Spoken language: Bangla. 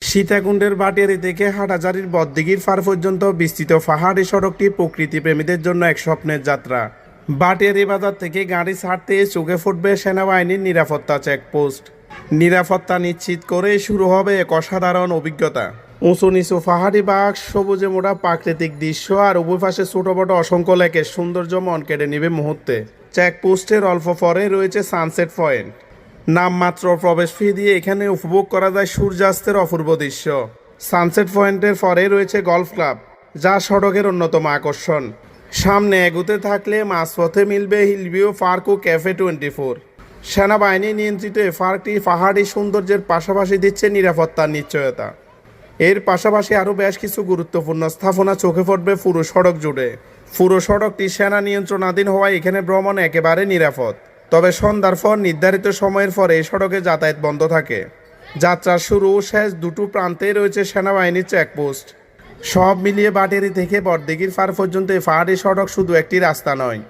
সীতাকুণ্ডের ভাটিয়ারী থেকে হাটহাজারীর বড়দিঘির পার পর্যন্ত বিস্তৃত পাহাড়ি সড়কটি প্রকৃতিপ্রেমীদের জন্য এক স্বপ্নের যাত্রা। ভাটিয়ারী বাজার থেকে গাড়ি ছাড়তে চোখে ফুটবে সেনাবাহিনীর নিরাপত্তা চেকপোস্ট। নিরাপত্তা নিশ্চিত করে শুরু হবে এক অসাধারণ অভিজ্ঞতা। উঁচু নিচু পাহাড়ি বাঘ, সবুজে মোড়া প্রাকৃতিক দৃশ্য আর উভয় পাশে ছোট বড় অসংখ্য লেকের সৌন্দর্য মন কেড়ে নেবে মুহূর্তে। চেকপোস্টের অল্প পরে রয়েছে সানসেট পয়েন্ট। নামমাত্র প্রবেশ ফি দিয়ে এখানে উপভোগ করা যায় সূর্যাস্তের অপূর্ব দৃশ্য। সানসেট পয়েন্টের পরে রয়েছে গলফ ক্লাব, যা সড়কের অন্যতম আকর্ষণ। সামনে এগুতে থাকলে মাঝপথে মিলবে হিলভিউ পার্ক ও ক্যাফে 24। সেনাবাহিনী নিয়ন্ত্রিত এই পার্কটি পাহাড়ি সৌন্দর্যের পাশাপাশি দিচ্ছে নিরাপত্তার নিশ্চয়তা। এর পাশাপাশি আরও বেশ কিছু গুরুত্বপূর্ণ স্থাপনা চোখে পড়বে পুরো সড়ক জুড়ে। পুরো সড়কটি সেনা নিয়ন্ত্রণাধীন হওয়ায় এখানে ভ্রমণ একেবারে নিরাপদ। তবে সন্ধ্যার পর নির্ধারিত সময়ের পরে এই সড়কে যাতায়াত বন্ধ থাকে। যাত্রার শুরু ও শেষ দুটো প্রান্তেই রয়েছে সেনাবাহিনীর চেকপোস্ট। সব মিলিয়ে ভাটিয়ারী থেকে বড়দিঘির পার পর্যন্ত এই পাহাড়ি সড়ক শুধু একটি রাস্তা নয়,